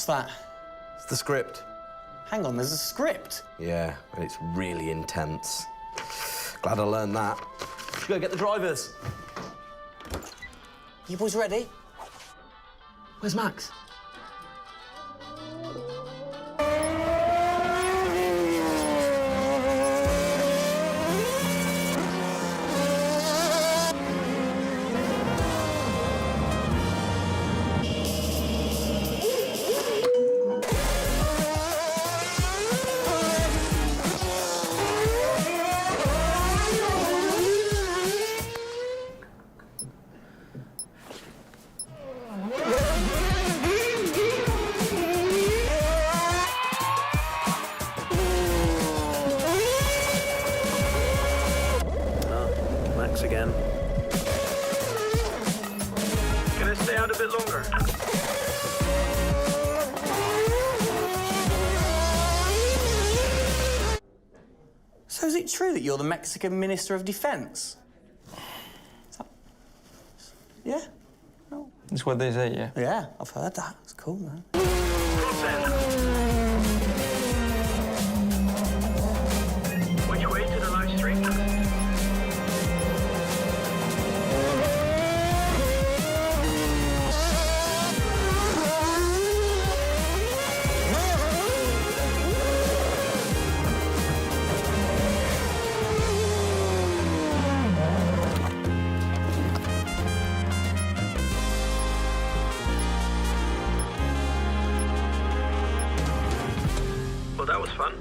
What's that? It's the script. Hang on, there's a script? Yeah, and it's really intense. Glad I learned that. Go get the drivers. You boys ready? Where's Max? Again. Can I stay out a bit longer? So is it true that you're the Mexican Minister of Defense? Yeah? No. That's what they say, yeah. Yeah, I've heard that. It's cool, man. Which way to the live stream? Well, that was fun.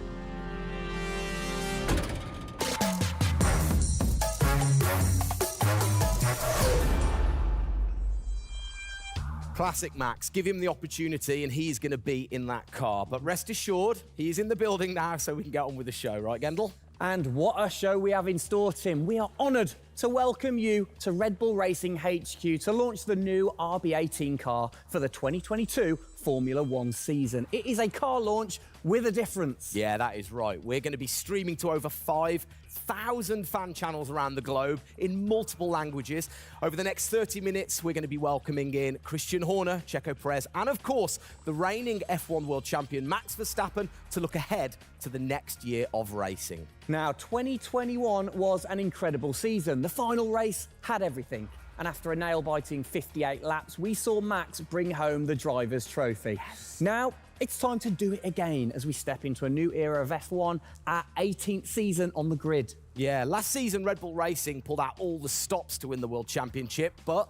Classic Max. Give him the opportunity and he's going to be in that car. But rest assured, he's in the building now, so we can get on with the show, right, Gendel? And what a show we have in store, Tim. We are honoured to welcome you to Red Bull Racing HQ to launch the new RB18 car for the 2022 Formula One season. It is a car launch with a difference. Yeah, that is right. We're going to be streaming to over 5,000 fan channels around the globe in multiple languages. Over the next 30 minutes, we're going to be welcoming in Christian Horner, Checo Perez, and of course, the reigning F1 world champion Max Verstappen to look ahead to the next year of racing. Now, 2021 was an incredible season. The final race had everything. And after a nail-biting 58 laps, we saw Max bring home the Drivers' Trophy. Yes. Now, it's time to do it again as we step into a new era of F1, our 18th season on the grid. Yeah, last season Red Bull Racing pulled out all the stops to win the World Championship, but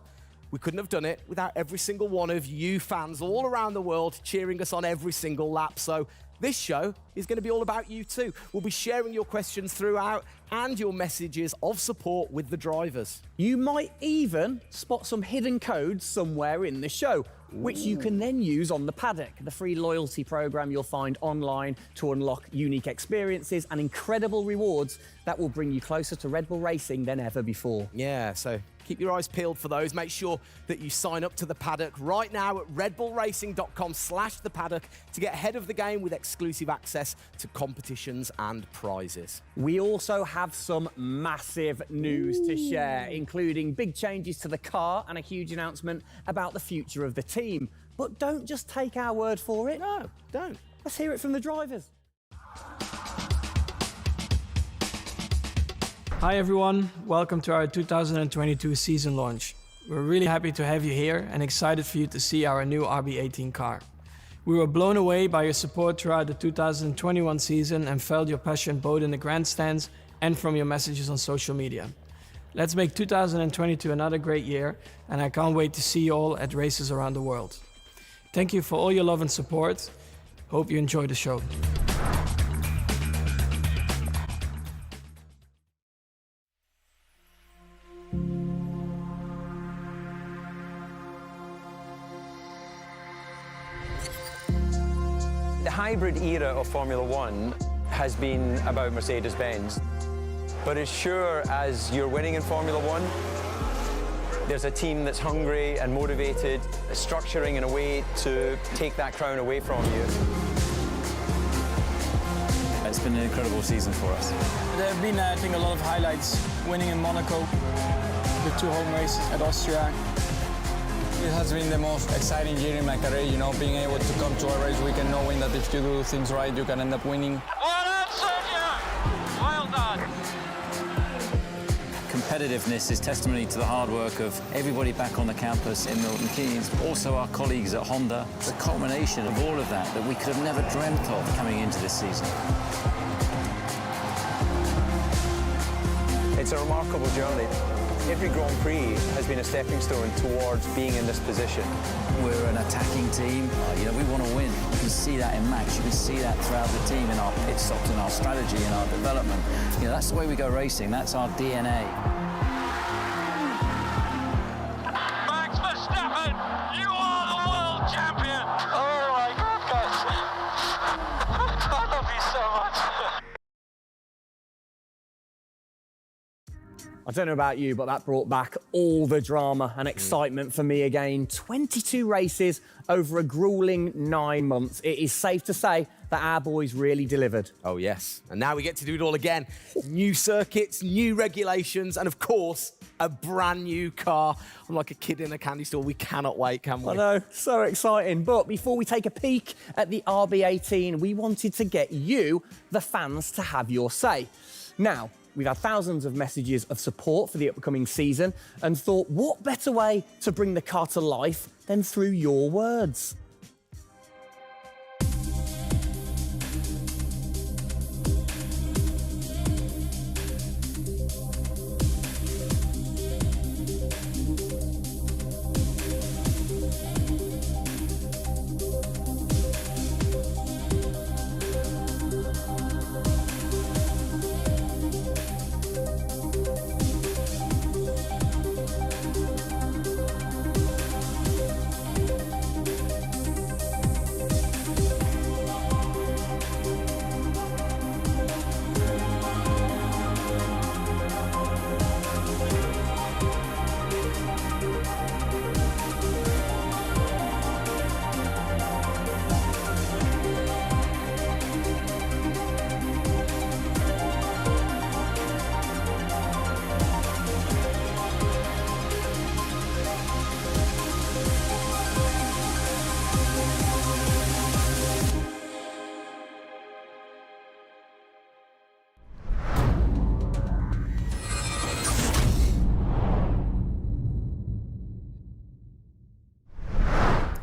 we couldn't have done it without every single one of you fans all around the world cheering us on every single lap. So this show is going to be all about you too. We'll be sharing your questions throughout and your messages of support with the drivers. You might even spot some hidden codes somewhere in the show, which you can then use on the Paddock, the free loyalty program you'll find online to unlock unique experiences and incredible rewards that will bring you closer to Red Bull Racing than ever before. Yeah, so keep your eyes peeled for those. Make sure that you sign up to the Paddock right now at redbullracing.com/the Paddock to get ahead of the game with exclusive access to competitions and prizes. We also have some massive news to share, including big changes to the car and a huge announcement about the future of the team. But don't just take our word for it. No, don't. Let's hear it from the drivers. Hi everyone, welcome to our 2022 season launch. We're really happy to have you here and excited for you to see our new RB18 car. We were blown away by your support throughout the 2021 season and felt your passion both in the grandstands and from your messages on social media. Let's make 2022 another great year, and I can't wait to see you all at races around the world. Thank you for all your love and support. Hope you enjoy the show. The hybrid era of Formula One has been about Mercedes-Benz. But as sure as you're winning in Formula One, there's a team that's hungry and motivated, structuring in a way to take that crown away from you. It's been an incredible season for us. There have been, I think, a lot of highlights. Winning in Monaco, the 2 home races at Austria. it has been the most exciting year in my career, you know, being able to come to a race weekend knowing that if you do things right, you can end up winning. Well done, Sergio! Well done. Competitiveness is testimony to the hard work of everybody back on the campus in Milton Keynes, also our colleagues at Honda. It's a culmination of all of that we could have never dreamt of coming into this season. It's a remarkable journey. Every Grand Prix has been a stepping stone towards being in this position. We're an attacking team. You know, we want to win. You can see that in Max. You can see that throughout the team, in our pit stops, in our strategy, in our development. You know, that's the way we go racing. That's our DNA. Max Verstappen, you are the world champion! Oh my God, guys. I love you so much. I don't know about you, but that brought back all the drama and excitement for me again. 22 races over a grueling 9 months. It is safe to say that our boys really delivered. Oh, yes. And now we get to do it all again. New circuits, new regulations, and of course, a brand new car. I'm like a kid in a candy store. We cannot wait, can we? I know, so exciting. But before we take a peek at the RB18, we wanted to get you, the fans, to have your say. Now, we've had thousands of messages of support for the upcoming season and thought, what better way to bring the car to life than through your words?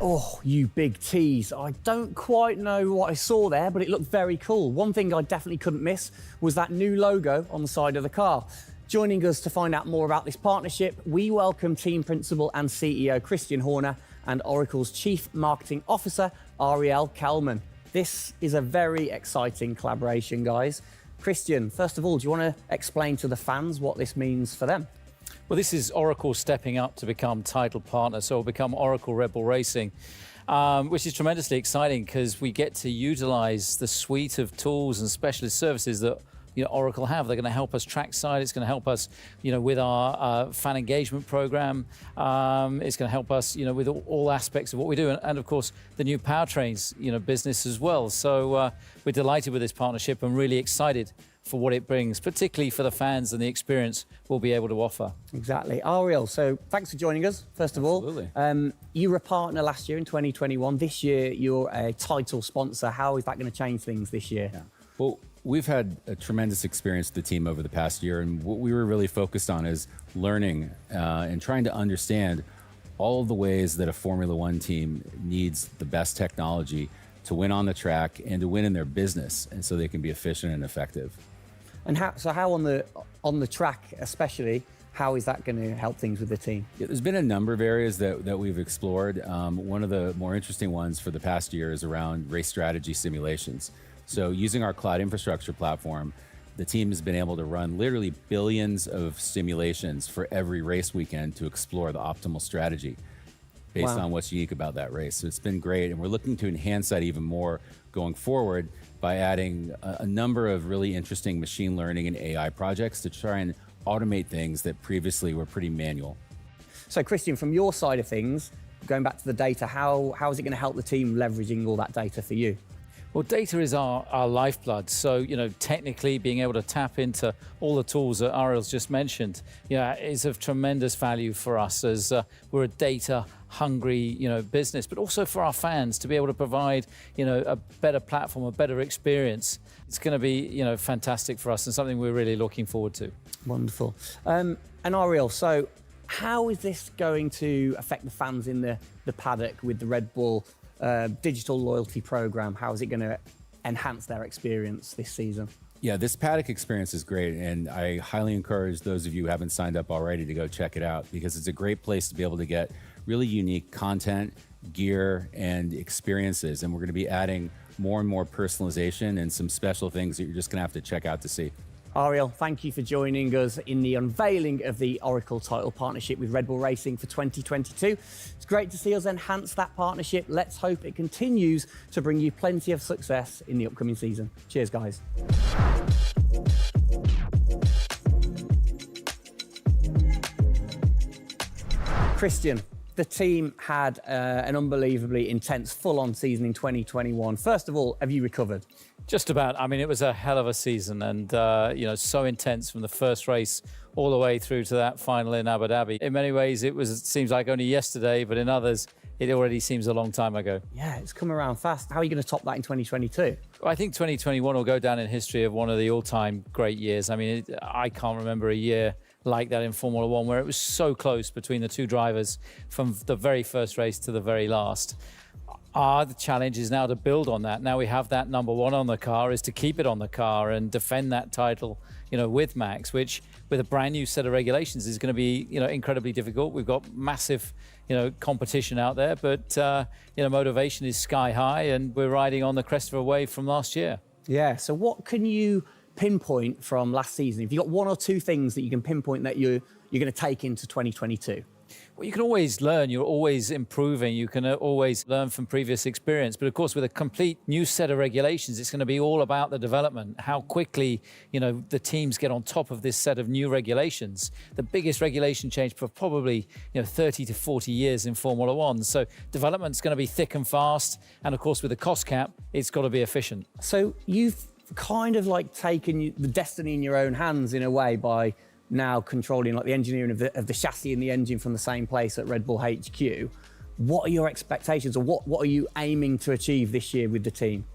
Oh, you big tease. I don't quite know what I saw there, but it looked very cool. One thing I definitely couldn't miss was that new logo on the side of the car. Joining us to find out more about this partnership, we welcome Team Principal and CEO Christian Horner and Oracle's Chief Marketing Officer, Ariel Kelman. This is a very exciting collaboration, guys. Christian, first of all, do you want to explain to the fans what this means for them? Well, this is Oracle stepping up to become title partner, so it'll become Oracle Red Bull Racing, which is tremendously exciting because we get to utilize the suite of tools and specialist services that Oracle have. They're going to help us trackside. It's going to help us, with our fan engagement program. It's going to help us, with all aspects of what we do, and of course the new powertrains, business as well. So we're delighted with this partnership and really excited for what it brings, particularly for the fans and the experience we'll be able to offer. Exactly. Ariel, so thanks for joining us, first of all. Absolutely. You were a partner last year in 2021. This year, you're a title sponsor. How is that going to change things this year? Yeah. Well, we've had a tremendous experience with the team over the past year, and what we were really focused on is learning and trying to understand all of the ways that a Formula One team needs the best technology to win on the track and to win in their business, and so they can be efficient and effective. And how on the track especially, how is that going to help things with the team? Yeah, there's been a number of areas that we've explored. One of the more interesting ones for the past year is around race strategy simulations. So using our cloud infrastructure platform, the team has been able to run literally billions of simulations for every race weekend to explore the optimal strategy based on what's unique about that race. So it's been great, and we're looking to enhance that even more going forward by adding a number of really interesting machine learning and AI projects to try and automate things that previously were pretty manual. So Christian, from your side of things, going back to the data, how is it going to help the team leveraging all that data for you? Well, data is our lifeblood. So, you know, technically being able to tap into all the tools that Ariel's just mentioned, is of tremendous value for us as we're a data-hungry, business, but also for our fans to be able to provide, a better platform, a better experience. It's going to be, fantastic for us and something we're really looking forward to. Wonderful. And Ariel, so how is this going to affect the fans in the paddock with the Red Bull digital loyalty program? How is it going to enhance their experience this season? Yeah, this paddock experience is great, and I highly encourage those of you who haven't signed up already to go check it out, because it's a great place to be able to get really unique content, gear, and experiences. And we're going to be adding more and more personalization and some special things that you're just going to have to check out to see. Ariel, thank you for joining us in the unveiling of the Oracle title partnership with Red Bull Racing for 2022. It's great to see us enhance that partnership. Let's hope it continues to bring you plenty of success in the upcoming season. Cheers, guys. Christian, the team had an unbelievably intense, full-on season in 2021. First of all, have you recovered? Just about. I mean, it was a hell of a season and, so intense from the first race all the way through to that final in Abu Dhabi. In many ways, it seems like only yesterday, but in others, it already seems a long time ago. Yeah, it's come around fast. How are you going to top that in 2022? Well, I think 2021 will go down in history of one of the all-time great years. I mean, I can't remember a year like that in Formula One where it was so close between the two drivers from the very first race to the very last. The challenge is now to build on that. Now we have that number one on the car, is to keep it on the car and defend that title, with Max, which with a brand new set of regulations is going to be, incredibly difficult. We've got massive, competition out there, but, motivation is sky high and we're riding on the crest of a wave from last year. Yeah, so what can you pinpoint from last season? If you've got one or two things that you can pinpoint that you're going to take into 2022? Well, you can always learn. You're always improving. You can always learn from previous experience. But of course, with a complete new set of regulations, it's going to be all about the development, how quickly, the teams get on top of this set of new regulations. The biggest regulation change for probably, 30 to 40 years in Formula One. So development's going to be thick and fast. And of course, with the cost cap, it's got to be efficient. So you've kind of like taken the destiny in your own hands in a way by now controlling like the engineering of the chassis and the engine from the same place at Red Bull HQ. What are your expectations, or what are you aiming to achieve this year with the team?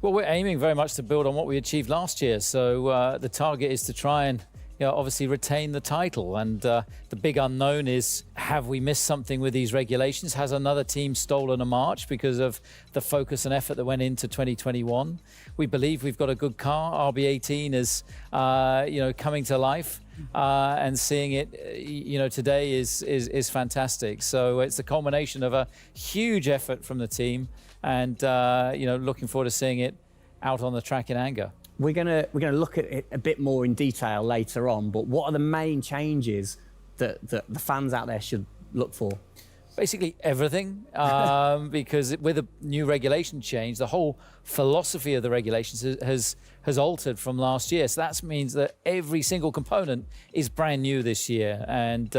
Well, we're aiming very much to build on what we achieved last year. So the target is to try and obviously retain the title. And the big unknown is, have we missed something with these regulations? Has another team stolen a march because of the focus and effort that went into 2021? We believe we've got a good car. RB18 is, coming to life. And seeing it, today is fantastic. So it's a culmination of a huge effort from the team, and looking forward to seeing it out on the track in anger. We're gonna look at it a bit more in detail later on. But what are the main changes that the fans out there should look for? Basically everything, because with a new regulation change, the whole philosophy of the regulations has altered from last year. So that means that every single component is brand new this year. And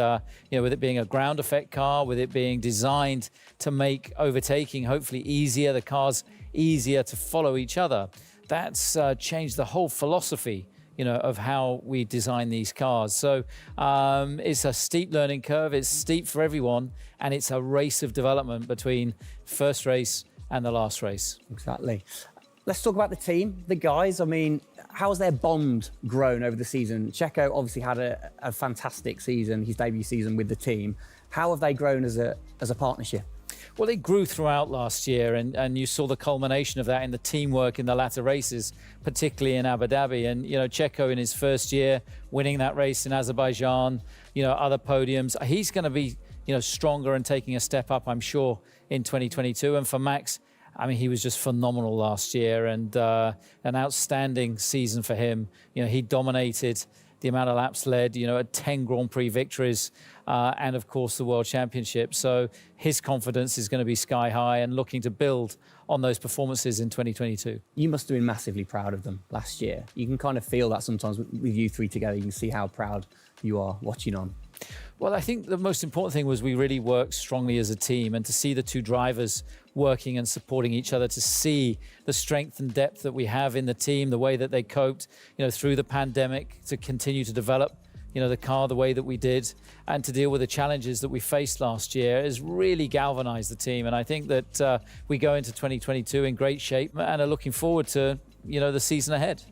with it being a ground effect car, with it being designed to make overtaking hopefully easier, the cars easier to follow each other, that's changed the whole philosophy of how we design these cars. So it's a steep learning curve. It's steep for everyone, and it's a race of development between first race and the last race. Exactly. Let's talk about the team, the guys. I mean, how's their bond grown over the season? Checo obviously had a fantastic season, his debut season with the team. How have they grown as a partnership? Well, they grew throughout last year, and you saw the culmination of that in the teamwork in the latter races, particularly in Abu Dhabi. And, Checo in his first year, winning that race in Azerbaijan, other podiums. He's going to be, stronger and taking a step up, I'm sure, in 2022. And for Max, I mean, he was just phenomenal last year, and an outstanding season for him. He dominated the amount of laps led, 10 Grand Prix victories, and of course the World Championship. So his confidence is going to be sky high and looking to build on those performances in 2022. You must have been massively proud of them last year. You can kind of feel that sometimes with you three together. You can see how proud you are watching on. Well, I think the most important thing was we really worked strongly as a team, and to see the two drivers working and supporting each other, to see the strength and depth that we have in the team, the way that they coped, through the pandemic, to continue to develop, the car the way that we did, and to deal with the challenges that we faced last year has really galvanized the team. And I think that we go into 2022 in great shape and are looking forward to, the season ahead.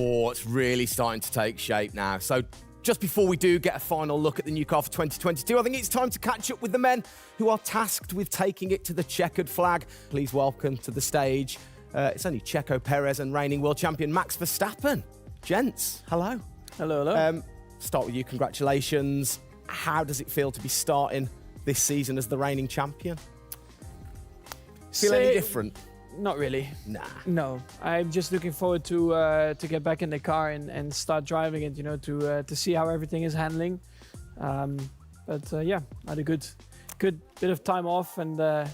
Oh, it's really starting to take shape now. So just before we do get a final look at the new car for 2022, I think it's time to catch up with the men who are tasked with taking it to the checkered flag. Please welcome to the stage, it's only Checo Perez and reigning world champion Max Verstappen. Gents, hello. Hello, hello. Start with you, congratulations. How does it feel to be starting this season as the reigning champion? Feel any different? Not really. Nah. No, I'm just looking forward to get back in the car and start driving it. To see how everything is handling. Yeah, I had a good bit of time off and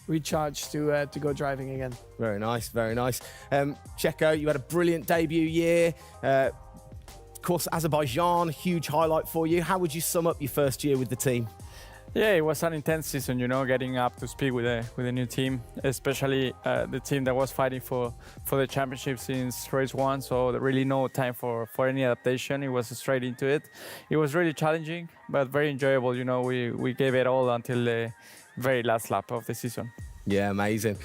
recharge to go driving again. Very nice, very nice. Checo, you had a brilliant debut year. Of course, Azerbaijan, huge highlight for you. How would you sum up your first year with the team? Yeah, it was an intense season, getting up to speed with a new team, especially the team that was fighting for the championship since race one. So there really no time for any adaptation. It was straight into it. It was really challenging, but very enjoyable. We gave it all until the very last lap of the season. Yeah, amazing.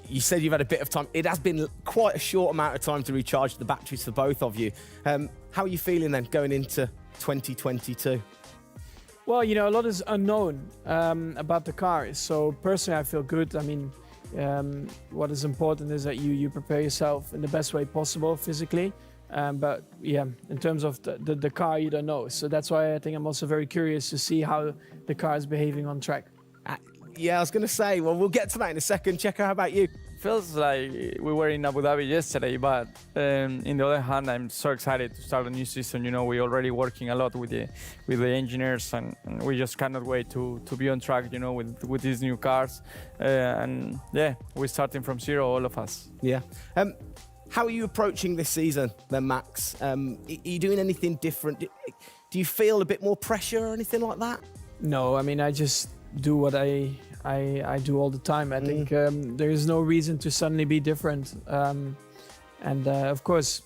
You said you've had a bit of time. It has been quite a short amount of time to recharge the batteries for both of you. How are you feeling then going into 2022? Well, a lot is unknown about the car. So personally, I feel good. I mean, what is important is that you prepare yourself in the best way possible physically. But yeah, in terms of the car, you don't know. So that's why I think I'm also very curious to see how the car is behaving on track. Yeah, I was going to say, well, we'll get to that in a second. Checo, how about you? Feels like we were in Abu Dhabi yesterday, but in the other hand, I'm so excited to start a new season. We're already working a lot with the engineers, and we just cannot wait to be on track, with these new cars. And yeah, we're starting from zero, all of us. Yeah. How are you approaching this season then, Max? Are you doing anything different? Do you feel a bit more pressure or anything like that? No, I mean, I just do what I do all the time. I think there is no reason to suddenly be different. Of course,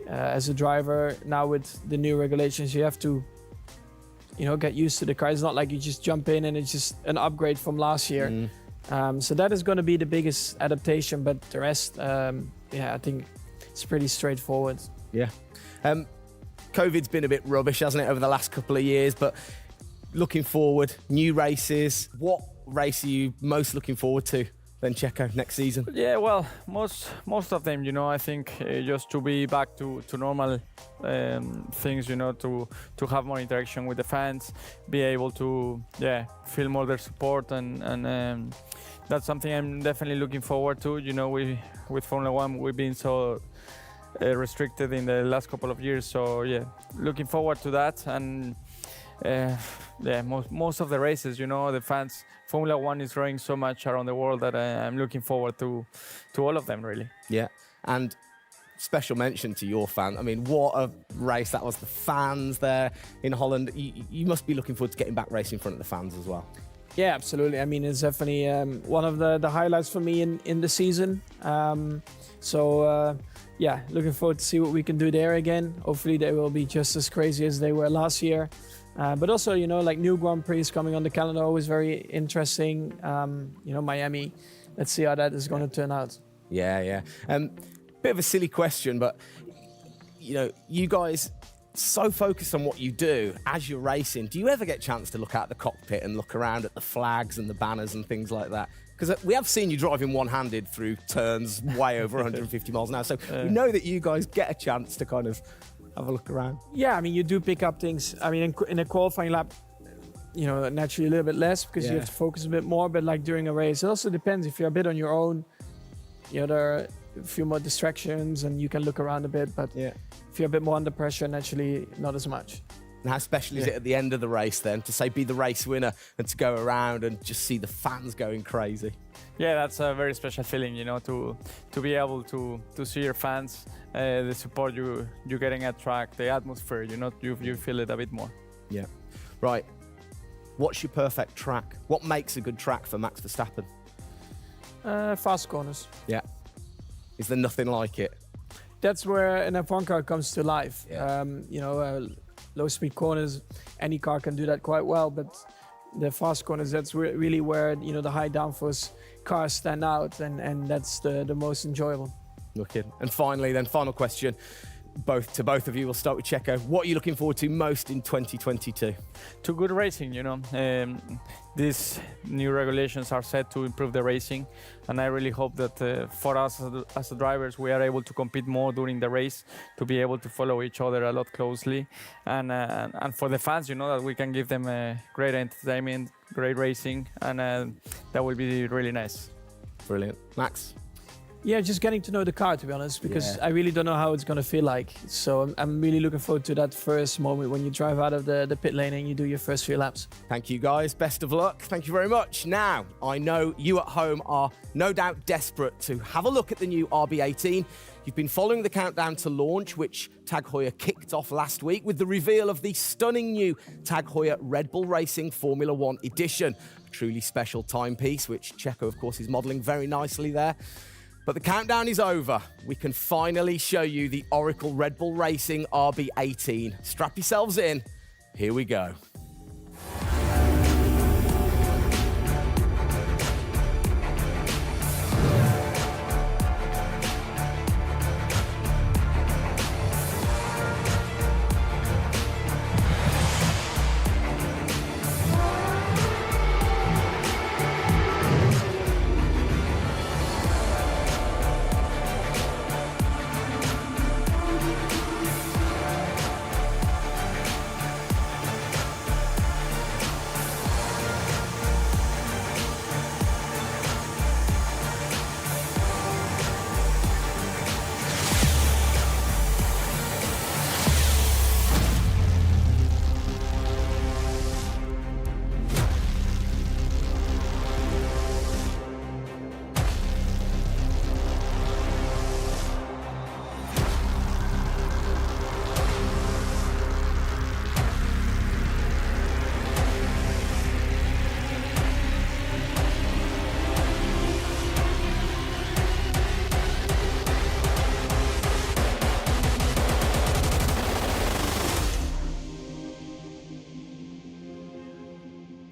as a driver now with the new regulations, you have to, get used to the car. It's not like you just jump in and it's just an upgrade from last year. So that is going to be the biggest adaptation. But the rest, I think it's pretty straightforward. Yeah. COVID's been a bit rubbish, hasn't it, over the last couple of years? But looking forward, new races. What race are you most looking forward to then, Checo, next season? Yeah, well, most of them, I think just to be back to normal things, to have more interaction with the fans, be able to, feel more their support, and that's something I'm definitely looking forward to. With Formula One, we've been so restricted in the last couple of years, so yeah, looking forward to that. And most of the races, the fans, Formula One is growing so much around the world that I'm looking forward to all of them, really. Yeah, and special mention to your fan. I mean, what a race that was. The fans there in Holland. You must be looking forward to getting back racing in front of the fans as well. Yeah, absolutely. I mean, it's definitely one of the highlights for me in the season. yeah, looking forward to see what we can do there again. Hopefully they will be just as crazy as they were last year. But also, you know, like new Grand Prix coming on the calendar, always very interesting. You know, Miami, let's see how that is going to turn out. Yeah. Bit of a silly question, but, you know, you guys so focused on what you do as you're racing. Do you ever get a chance to look out the cockpit and look around at the flags and the banners and things like that? Because we have seen you driving one-handed through turns way over 150 miles an hour. So we know that you guys get a chance to kind of have a look around. Yeah, I mean, you do pick up things. I mean, in a qualifying lap, you know, naturally a little bit less because you have to focus a bit more. But like during a race, it also depends. If you're a bit on your own, you know, there are a few more distractions and you can look around a bit. But if you're a bit more under pressure, naturally not as much. And how special is it at the end of the race then to say be the race winner and to go around and just see the fans going crazy? Yeah, that's a very special feeling, you know, to be able to see your fans, the support you're getting at track, the atmosphere, you know, you feel it a bit more. Yeah. Right. What's your perfect track? What makes a good track for Max Verstappen? Fast corners. Yeah. Is there nothing like it? That's where an F1 car comes to life. Yeah. You know, low speed corners, any car can do that quite well, but the fast corners, that's really where, you know, the high downforce cars stand out, and that's the most enjoyable. Looking. And finally then, final question, both of you, we'll start with Checo. What are you looking forward to most in 2022? To good racing, you know. These new regulations are set to improve the racing, and I really hope that for us as the drivers, we are able to compete more during the race, to be able to follow each other a lot closely, and for the fans, you know, that we can give them great entertainment, great racing, and that will be really nice. Brilliant. Max? Yeah, just getting to know the car, to be honest, because I really don't know how it's going to feel like. So I'm really looking forward to that first moment when you drive out of the pit lane and you do your first few laps. Thank you, guys. Best of luck. Thank you very much. Now, I know you at home are no doubt desperate to have a look at the new RB18. You've been following the countdown to launch, which Tag Heuer kicked off last week with the reveal of the stunning new Tag Heuer Red Bull Racing Formula One edition. A truly special timepiece, which Checo, of course, is modelling very nicely there. But the countdown is over. We can finally show you the Oracle Red Bull Racing RB18. Strap yourselves in. Here we go.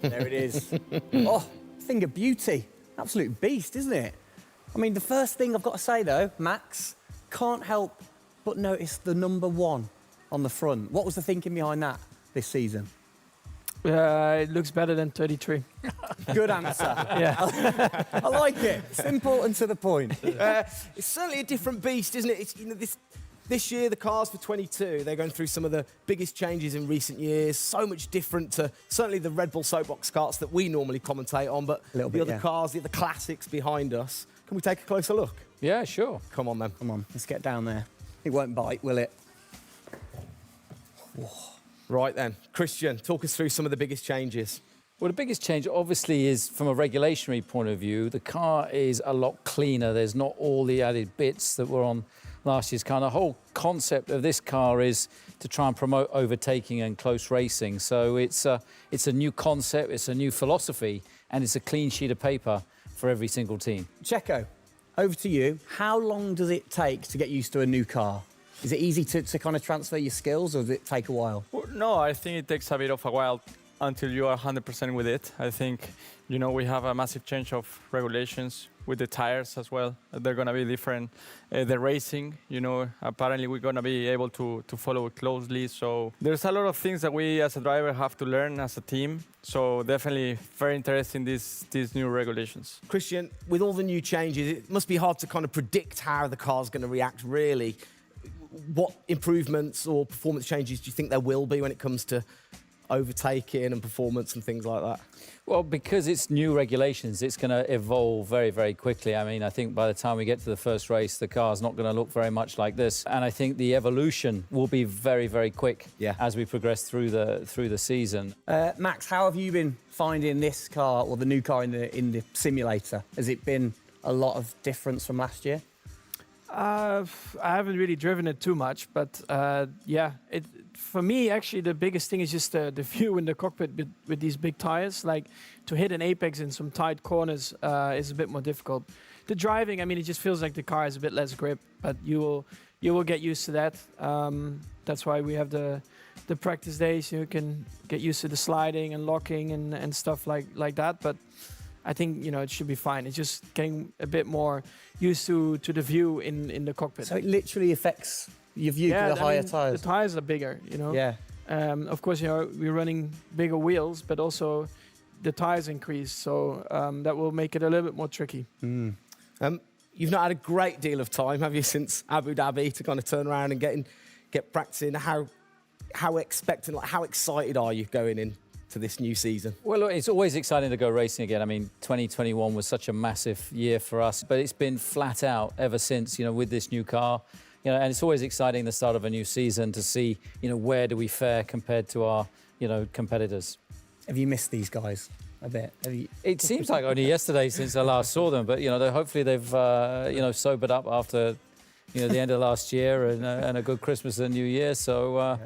There it is. Oh, thing of beauty. Absolute beast, isn't it? I mean, the first thing I've got to say, though, Max, can't help but notice the number 1 on the front. What was the thinking behind that this season? It looks better than 33. Good answer. Yeah. I like it. Simple and to the point. It's certainly a different beast, isn't it? It's, you know, this year, the cars for 22, they're going through some of the biggest changes in recent years. So much different to certainly the Red Bull soapbox karts that we normally commentate on, but the other cars, the other classics behind us. Can we take a closer look? Yeah, sure. Come on, then. Come on, let's get down there. It won't bite, will it? Whoa. Right then, Christian, talk us through some of the biggest changes. Well, the biggest change obviously is from a regulatory point of view. The car is a lot cleaner. There's not all the added bits that were on last year's car. And the whole concept of this car is to try and promote overtaking and close racing. So it's a new concept, it's a new philosophy, and it's a clean sheet of paper for every single team. Checo, over to you. How long does it take to get used to a new car? Is it easy to kind of transfer your skills, or does it take a while? Well, no, I think it takes a bit of a while until you are 100% with it. I think, you know, we have a massive change of regulations with the tires as well. They're going to be different. The racing, you know, apparently we're going to be able to follow it closely. So there's a lot of things that we as a driver have to learn as a team. So definitely very interesting, these new regulations. Christian, with all the new changes, it must be hard to kind of predict how the car's going to react, really. What improvements or performance changes do you think there will be when it comes to overtaking and performance and things like that? Well, because it's new regulations, it's going to evolve very, very quickly. I mean, I think by the time we get to the first race, the car's not going to look very much like this. And I think the evolution will be very, very quick as we progress through the season. Max, how have you been finding this car, or the new car in the simulator? Has it been a lot of difference from last year? I haven't really driven it too much, but yeah, for me, actually, the biggest thing is just the view in the cockpit with these big tires. Like, to hit an apex in some tight corners is a bit more difficult. The driving, I mean, it just feels like the car has a bit less grip, but you will get used to that. That's why we have the practice days. You can get used to the sliding and locking and stuff like that. But I think, you know, it should be fine. It's just getting a bit more used to the view in the cockpit. So it literally affects your view to the higher tyres? The tyres are bigger, you know? Yeah. Of course, you know, we're running bigger wheels, but also the tyres increase. So that will make it a little bit more tricky. You've not had a great deal of time, have you, since Abu Dhabi, to kind of turn around and get practicing? How expectant, like, how excited are you going in to this new season? Well, look, it's always exciting to go racing again. I mean, 2021 was such a massive year for us, but it's been flat out ever since, you know, with this new car. You know, and it's always exciting the start of a new season to see, you know, where do we fare compared to our, you know, competitors. Have you missed these guys a bit? It seems like only yesterday since I last saw them, but, you know, hopefully they've, you know, sobered up after, you know, the end of last year and a good Christmas and New Year. So,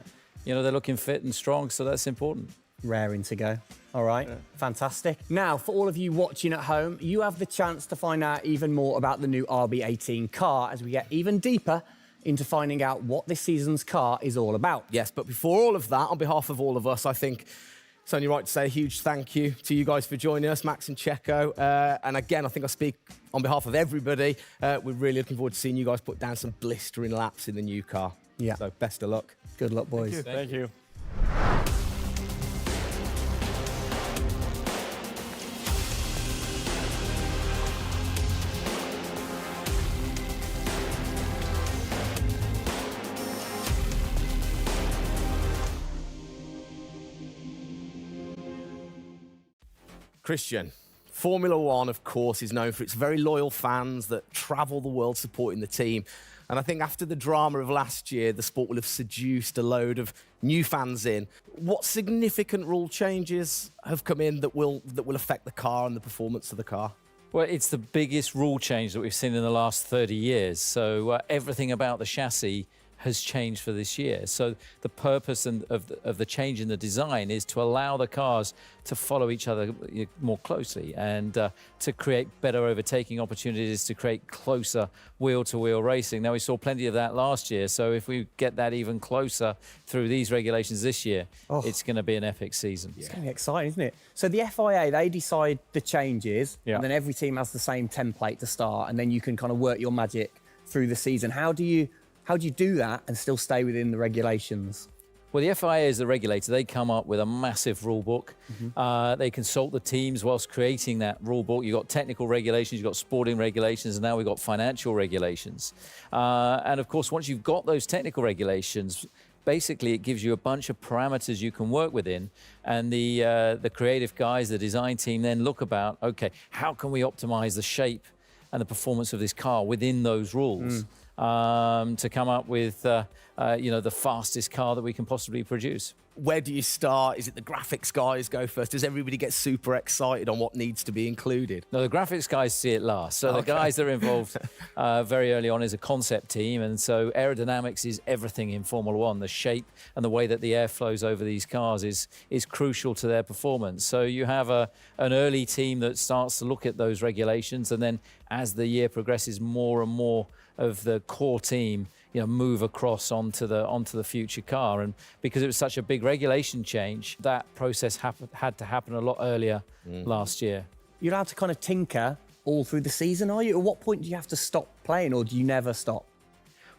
you know, they're looking fit and strong, so that's important. Raring to go. All right, fantastic. Now, for all of you watching at home, you have the chance to find out even more about the new RB18 car as we get even deeper into finding out what this season's car is all about. Yes, but before all of that, on behalf of all of us, I think it's only right to say a huge thank you to you guys for joining us, Max and Checo. And again, I think I speak on behalf of everybody. We're really looking forward to seeing you guys put down some blistering laps in the new car. Yeah. So best of luck. Good luck, boys. Thank you. Christian, Formula One, of course, is known for its very loyal fans that travel the world supporting the team. And I think after the drama of last year, the sport will have seduced a load of new fans in. What significant rule changes have come in that will affect the car and the performance of the car? Well, it's the biggest rule change that we've seen in the last 30 years. So everything about the chassis has changed for this year. So the purpose of the change in the design is to allow the cars to follow each other more closely and to create better overtaking opportunities, to create closer wheel-to-wheel racing. Now, we saw plenty of that last year, so if we get that even closer through these regulations this year, it's going to be an epic season. It's going to be exciting, isn't it? So the FIA, they decide the changes, and then every team has the same template to start, and then you can kind of work your magic through the season. How do you do that and still stay within the regulations? Well, the FIA is the regulator. They come up with a massive rule book. They consult the teams whilst creating that rule book. You've got technical regulations, you've got sporting regulations, and now we've got financial regulations. And of course, once you've got those technical regulations, basically it gives you a bunch of parameters you can work within. And the creative guys, the design team, then look about, okay, how can we optimize the shape and the performance of this car within those rules? To come up with, you know, the fastest car that we can possibly produce. where do you start? Is it the graphics guys go first? Does everybody get super excited on what needs to be included? No, the graphics guys see it last. So the guys that are involved very early on is a concept team. And so aerodynamics is everything in Formula One. The shape and the way that the air flows over these cars is crucial to their performance. So you have an early team that starts to look at those regulations. And then as the year progresses, more and more of the core team move across onto the future car. And because it was such a big regulation change, that process had to happen a lot earlier last year. You're allowed to kind of tinker all through the season, are you? At what point do you have to stop playing, or do you never stop?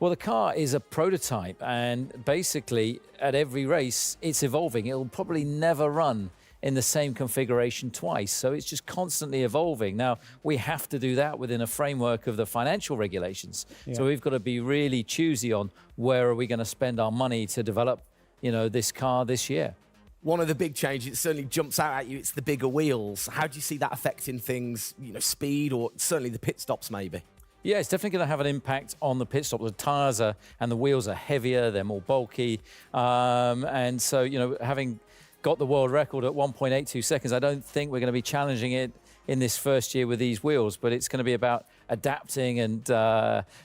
Well, the car is a prototype, and basically at every race it's evolving. It'll probably never run in the same configuration twice, so it's just constantly evolving. Now, we have to do that within a framework of the financial regulations. Yeah. So we've got to be really choosy on where are we going to spend our money to develop, this car this year. One of the big changes that certainly jumps out at you, it's the bigger wheels. How do you see that affecting things, speed, or certainly the pit stops maybe? Yeah, it's definitely going to have an impact on the pit stop. The tyres and the wheels are heavier, they're more bulky. And so, having got the world record at 1.82 seconds, I don't think we're going to be challenging it in this first year with these wheels, but it's going to be about adapting and,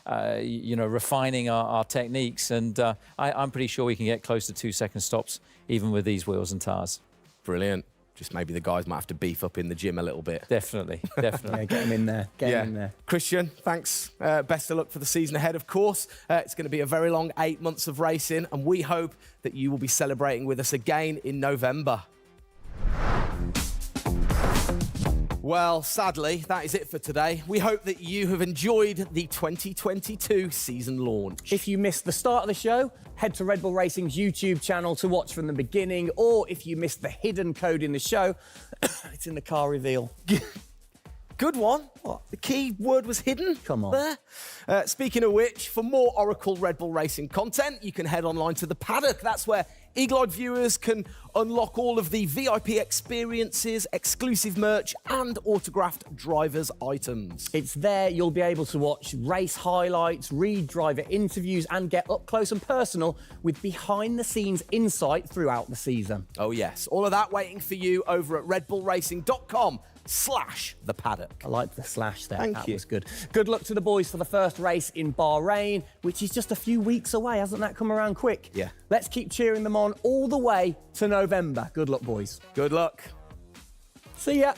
refining our techniques. And I'm pretty sure we can get close to 2-second stops even with these wheels and tyres. Brilliant. Just maybe the guys might have to beef up in the gym a little bit. Definitely. Yeah, get them in there. Get them in there. Christian, thanks. Best of luck for the season ahead, of course. It's going to be a very long 8 months of racing, and we hope that you will be celebrating with us again in November. Well, sadly, that is it for today. We hope that you have enjoyed the 2022 season launch. If you missed the start of the show, head to Red Bull Racing's YouTube channel to watch from the beginning, or if you missed the hidden code in the show, it's in the car reveal. Good one. What? The key word was hidden. Come on. There. Speaking of which, for more Oracle Red Bull Racing content, you can head online to the paddock. That's where eagle-eyed viewers can unlock all of the VIP experiences, exclusive merch, and autographed drivers' items. It's there you'll be able to watch race highlights, read driver interviews, and get up close and personal with behind-the-scenes insight throughout the season. Oh, yes. All of that waiting for you over at redbullracing.com/the paddock. I like the slash there. Thank that you. was good. Good luck to the boys for the first race in Bahrain, which is just a few weeks away. Hasn't that come around quick? Yeah. Let's keep cheering them on all the way to November. Good luck, boys. Good luck. See ya.